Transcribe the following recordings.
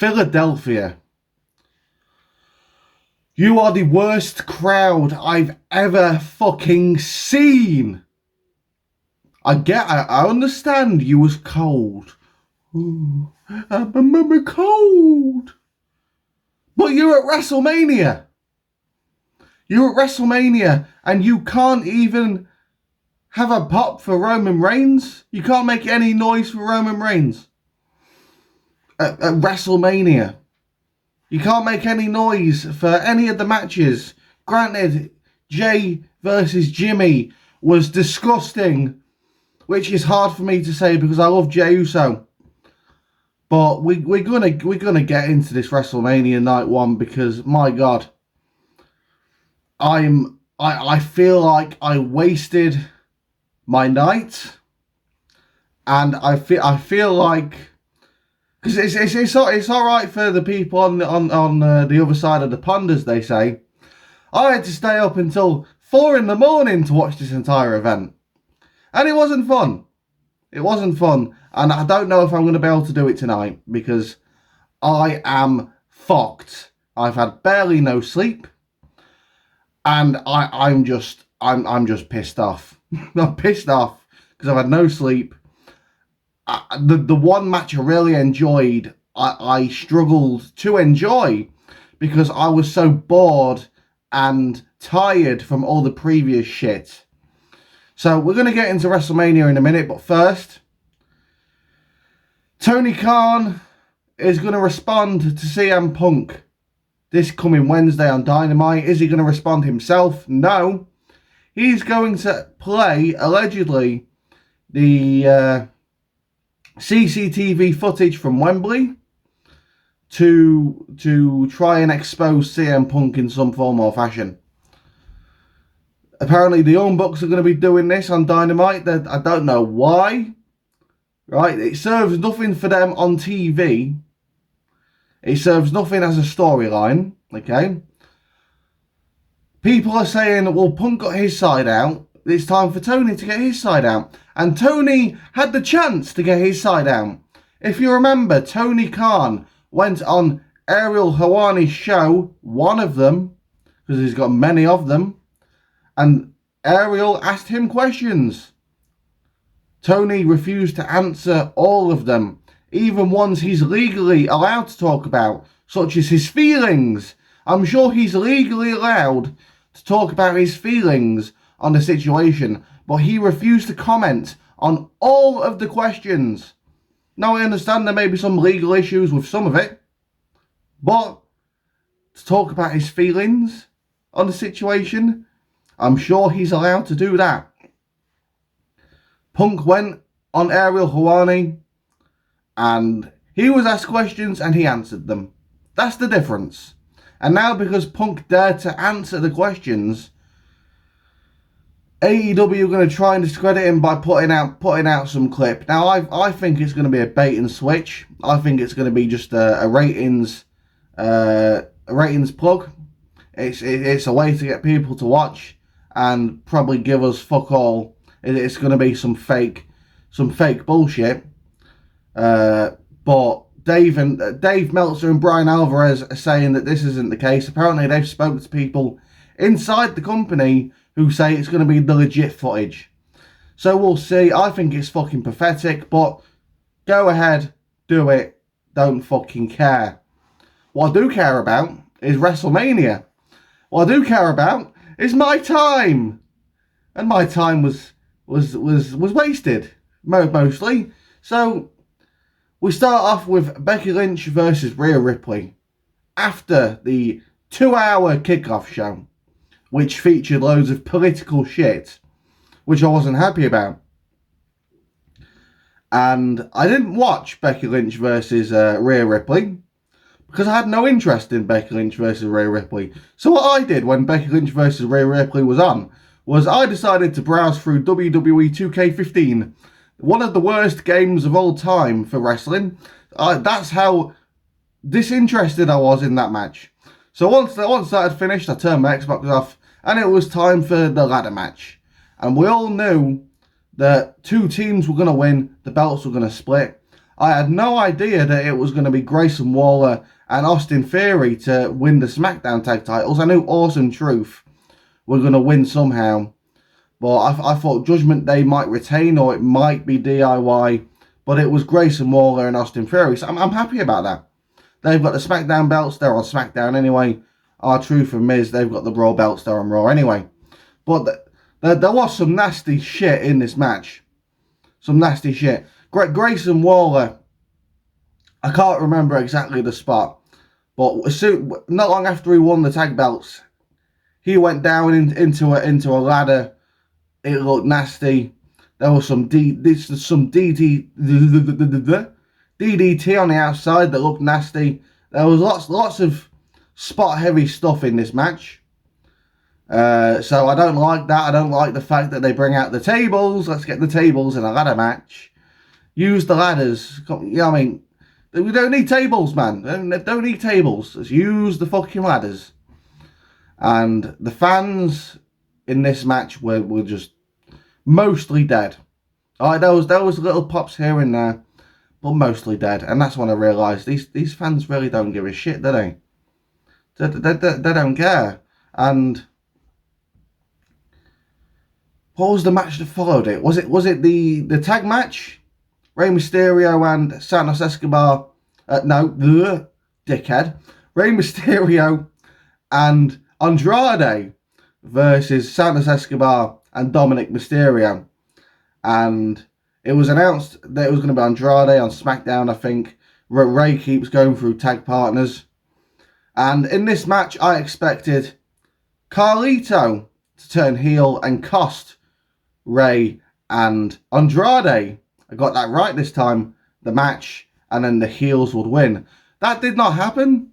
Philadelphia. You are the worst crowd I've ever fucking seen. I understand you was cold. Ooh, I'm cold. But you're at WrestleMania. You're at WrestleMania and you can't even have a pop for Roman Reigns. You can't make any noise for Roman Reigns. At WrestleMania. You can't make any noise for any of the matches. Granted, Jay versus Jimmy was disgusting, which is hard for me to say because I love Jey Uso. But we're gonna get into this WrestleMania night one because my God, I feel like I wasted my night, and I feel like. Because it's all right for the people on the other side of the pond, as they say. I had to stay up until 4 in the morning to watch this entire event. And it wasn't fun. It wasn't fun. And I don't know if I'm going to be able to do it tonight. Because I am fucked. I've had barely no sleep. And I'm just pissed off. I'm pissed off because I've had no sleep. The one match I really enjoyed, I struggled to enjoy because I was so bored and tired from all the previous shit. So we're going to get into WrestleMania in a minute, but first, Tony Khan is going to respond to CM Punk this coming Wednesday on Dynamite. Is he going to respond himself? No. He's going to play, allegedly, the CCTV footage from Wembley to try and expose CM Punk in some form or fashion. Apparently the Young Bucks are going to be doing this on Dynamite. I don't know why. Right? It serves nothing for them on TV. It serves nothing as a storyline. Okay? People are saying, well, Punk got his side out. It's time for Tony to get his side out. And Tony had the chance to get his side out. If you remember, Tony Khan went on Ariel Helwani's show, one of them, because he's got many of them, and Ariel asked him questions. Tony refused to answer all of them, even ones he's legally allowed to talk about, such as his feelings. I'm sure he's legally allowed to talk about his feelings on the situation, but he refused to comment on all of the questions. Now, I understand there may be some legal issues with some of it, but to talk about his feelings on the situation, I'm sure he's allowed to do that. Punk went on Ariel Helwani and he was asked questions and he answered them. That's the difference. And now because Punk dared to answer the questions, AEW are going to try and discredit him by putting out some clip. Now, I think it's going to be a bait and switch. I think it's going to be just a ratings plug. It's a way to get people to watch and probably give us fuck all. It's going to be some fake bullshit. But Dave Meltzer and Brian Alvarez are saying that this isn't the case. Apparently, they've spoken to people inside the company who say it's going to be the legit footage. So we'll see. I think it's fucking pathetic, but go ahead, do it. Don't fucking care. What I do care about is WrestleMania. What I do care about is my time. And my time was wasted, mostly. So we start off with Becky Lynch versus Rhea Ripley after the 2-hour kickoff show, which featured loads of political shit, which I wasn't happy about. And I didn't watch Becky Lynch versus Rhea Ripley because I had no interest in Becky Lynch versus Rhea Ripley. So what I did when Becky Lynch versus Rhea Ripley was on was I decided to browse through WWE 2K15, one of the worst games of all time for wrestling. That's how disinterested I was in that match. So once that had finished, I turned my Xbox off, and it was time for the ladder match. And we all knew that two teams were going to win, the belts were going to split. I had no idea that it was going to be Grayson Waller and Austin Theory to win the SmackDown tag titles. I knew Awesome Truth were going to win somehow. But I thought Judgment Day might retain, or it might be DIY. But it was Grayson Waller and Austin Theory. So I'm happy about that. They've got the SmackDown belts. They're on SmackDown anyway. R-Truth and Miz, they've got the Raw belts. They're on Raw anyway. But there was some nasty shit in this match. Some nasty shit. Grayson Waller, I can't remember exactly the spot, but not long after he won the tag belts, he went down into a ladder. It looked nasty. There was some DDT on the outside that looked nasty. There was lots of spot heavy stuff in this match. So I don't like that. I don't like the fact that they bring out the tables. Let's get the tables in a ladder match. Use the ladders. You know what I mean? We don't need tables, man. Don't need tables. Let's use the fucking ladders. And the fans in this match were just mostly dead. Alright, there was little pops here and there, but mostly dead. And that's when I realised these fans really don't give a shit, do they? They don't care. And what was the match that followed it? Was it the tag match? Rey Mysterio and Santos Escobar. Dickhead. Rey Mysterio and Andrade versus Santos Escobar and Dominic Mysterio. And it was announced that it was going to be Andrade on SmackDown, I think. Rey keeps going through tag partners. And in this match, I expected Carlito to turn heel and cost Rey and Andrade. I got that right this time, the match, and then the heels would win. That did not happen.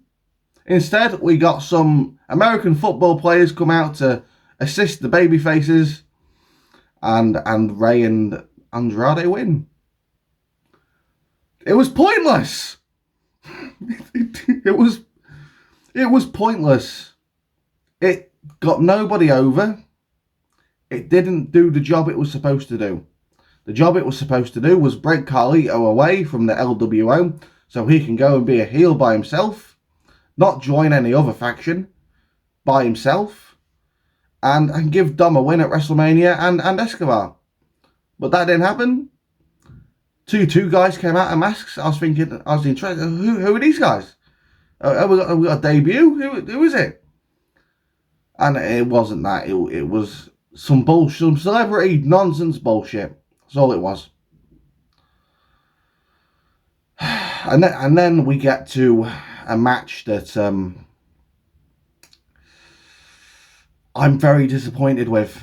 Instead, we got some American football players come out to assist the babyfaces, and Rey and Andrade win. It was pointless. It was pointless. It got nobody over. It didn't do the job it was supposed to do. The job it was supposed to do was break Carlito away from the LWO so he can go and be a heel by himself, not join any other faction, by himself, and give Dom a win at WrestleMania and Escobar. But that didn't happen. Two guys came out in masks. I was interested. Who are these guys? Have we got a debut? Who is it? And it wasn't that. It was some bullshit, some celebrity nonsense bullshit. That's all it was. And then we get to a match that I'm very disappointed with.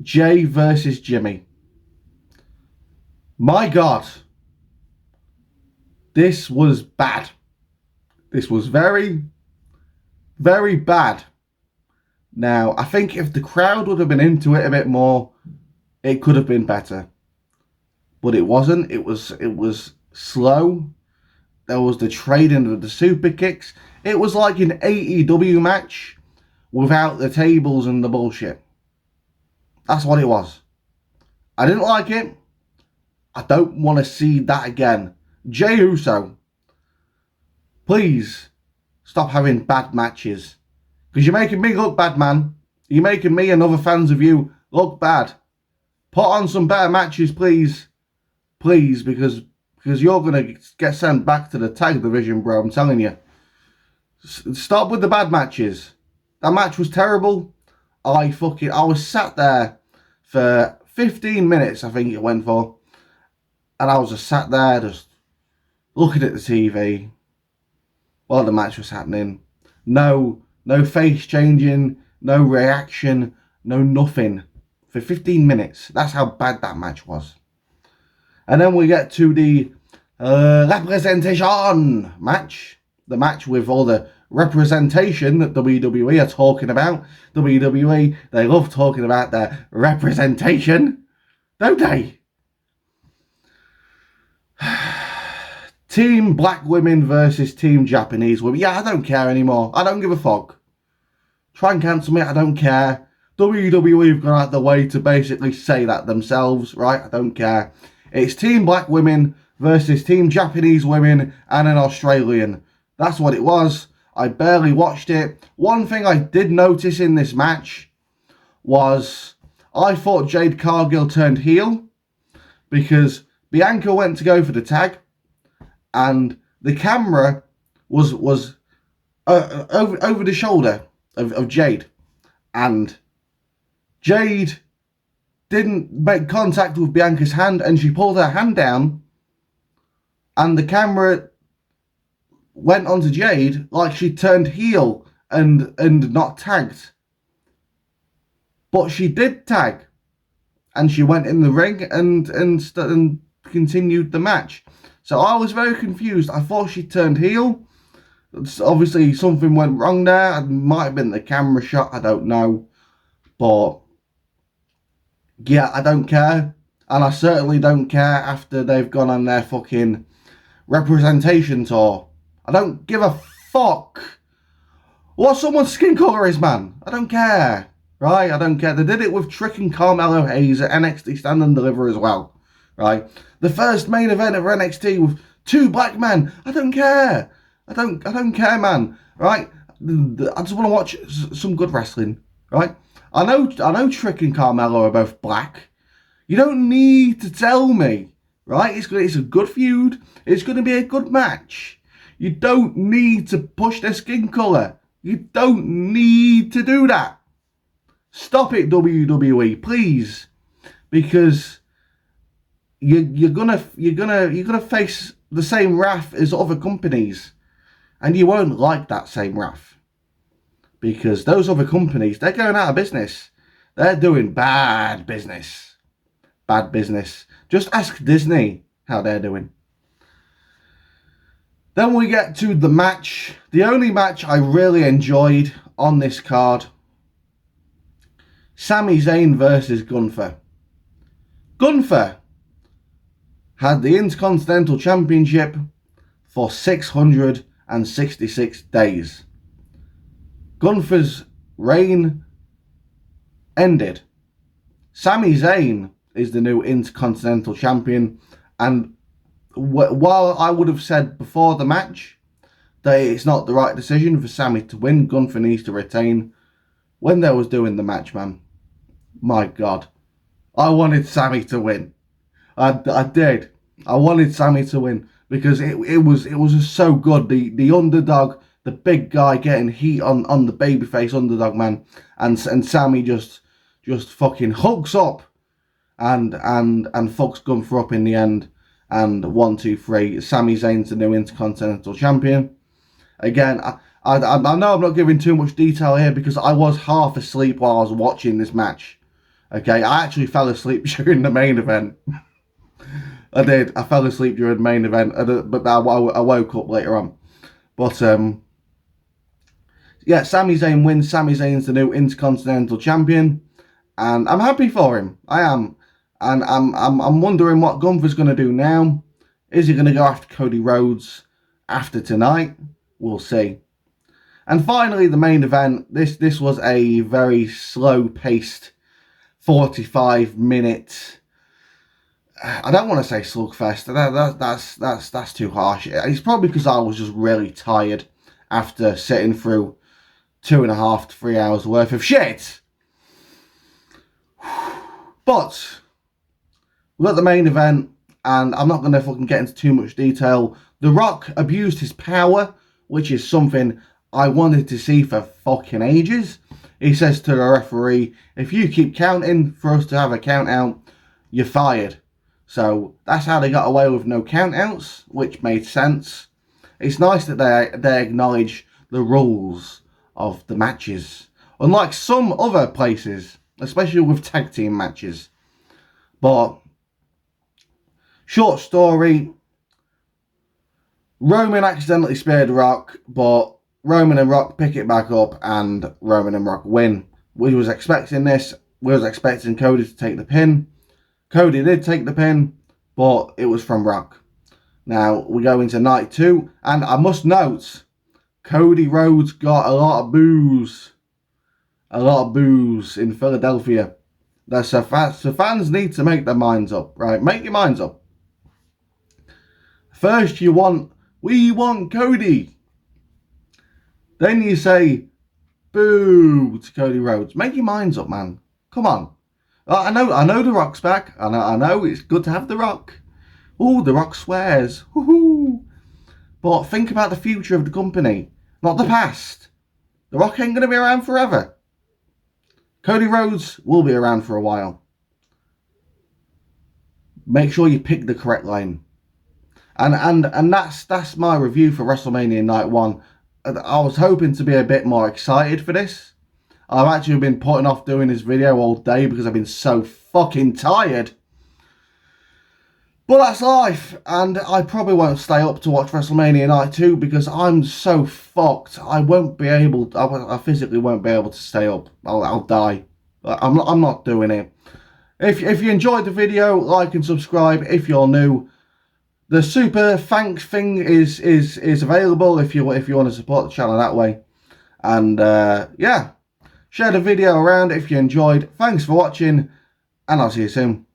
Jay versus Jimmy. My God. This was bad. This was very, very bad. Now, I think if the crowd would have been into it a bit more, it could have been better. But it wasn't. It was slow. There was the trading of the super kicks. It was like an AEW match without the tables and the bullshit. That's what it was. I didn't like it. I don't want to see that again. Jey Uso, please stop having bad matches. Because you're making me look bad, man. You're making me and other fans of you look bad. Put on some better matches, please. Please, because you're going to get sent back to the tag division, bro. I'm telling you. Stop with the bad matches. That match was terrible. I was sat there for 15 minutes, I think it went for. And I was just sat there, just looking at the TV while the match was happening. No face changing, no reaction, no nothing. For 15 minutes. That's how bad that match was. And then we get to the representation match. The match with all the representation that WWE are talking about. WWE, they love talking about their representation, don't they? Team black women versus team Japanese women. Yeah, I don't care anymore. I don't give a fuck. Try and cancel me, I don't care. WWE have gone out the way to basically say that themselves, right? I don't care. It's team black women versus Team Japanese Women and an Australian. That's what it was. I barely watched it. One thing I did notice in this match was I thought Jade Cargill turned heel because Bianca went to go for the tag and the camera was over the shoulder of Jade, and Jade didn't make contact with Bianca's hand, and she pulled her hand down, and the camera went onto Jade like she turned heel and not tagged. But she did tag, and she went in the ring and continued the match. So I was very confused. I thought she turned heel. Obviously, something went wrong there. It might have been the camera shot. I don't know. But yeah, I don't care. And I certainly don't care after they've gone on their fucking representation tour. I don't give a fuck what someone's skin colour is, man. I don't care. Right? I don't care. They did it with Trick and Carmelo Hayes at NXT Stand and Deliver as well. Right? The first main event of NXT with 2 black men. I don't care. I don't care, man. Right? I just want to watch some good wrestling. Right? I know Trick and Carmelo are both black. You don't need to tell me. Right? It's a good feud. It's going to be a good match. You don't need to push their skin colour. You don't need to do that. Stop it, WWE, please, because you're gonna face the same wrath as other companies, and you won't like that same wrath, because those other companies, they're going out of business. They're doing bad business. Just ask Disney how they're doing. Then we get to the match, the only match I really enjoyed on this card. Sami Zayn versus Gunther. Gunther had the Intercontinental Championship for 666 days. Gunther's reign ended. Sami Zayn is the new Intercontinental Champion, and while I would have said before the match that it's not the right decision for Sami to win, Gunther needs to retain, when they was doing the match, man, my God, I wanted Sami to win. I did. I wanted Sami to win because it was just so good. The underdog, the big guy getting heat on the babyface underdog, man, and Sami just fucking hooks up and fucks Gunther up in the end. And 1, 2, 3, Sami Zayn's the new Intercontinental Champion. Again, I know I'm not giving too much detail here because I was half asleep while I was watching this match. Okay, I actually fell asleep during the main event. I did. I fell asleep during the main event, but I woke up later on. But yeah, Sami Zayn wins. Sami Zayn's the new Intercontinental Champion, and I'm happy for him. I am, and I'm wondering what Gunther's going to do now. Is he going to go after Cody Rhodes after tonight? We'll see. And finally, the main event. This was a very slow-paced 45-minute. I don't want to say slugfest. That's too harsh. It's probably because I was just really tired after sitting through 2.5 to 3 hours worth of shit. But we got the main event, and I'm not going to fucking get into too much detail. The Rock abused his power, which is something I wanted to see for fucking ages. He says to the referee, if you keep counting for us to have a count out, you're fired. So that's how they got away with no count outs, which made sense. It's nice that they acknowledge the rules of the matches, unlike some other places, especially with tag team matches. But short story, Roman accidentally speared Rock, but Roman and Rock pick it back up and Roman and Rock win. We was expecting this. We was expecting Cody to take the pin. Cody did take the pin, but it was from Rock. Now we go into night 2, and I must note, Cody Rhodes got a lot of boos. A lot of boos in Philadelphia. So fans need to make their minds up, right? Make your minds up. First we want Cody. Then you say, boo to Cody Rhodes. Make your minds up, man. Come on. I know The Rock's back. I know it's good to have The Rock. Oh, The Rock swears. Woohoo. But think about the future of the company, not the past. The Rock ain't going to be around forever. Cody Rhodes will be around for a while. Make sure you pick the correct lane. And that's my review for WrestleMania Night 1. I was hoping to be a bit more excited for this. I've actually been putting off doing this video all day because I've been so fucking tired. But that's life, and I probably won't stay up to watch WrestleMania Night 2 because I'm so fucked. I physically won't be able to stay up. I'll die. I'm not doing it. If you enjoyed the video, like and subscribe if you're new. The super thanks thing is available if you want to support the channel that way. And yeah, share the video around if you enjoyed. Thanks for watching, and I'll see you soon.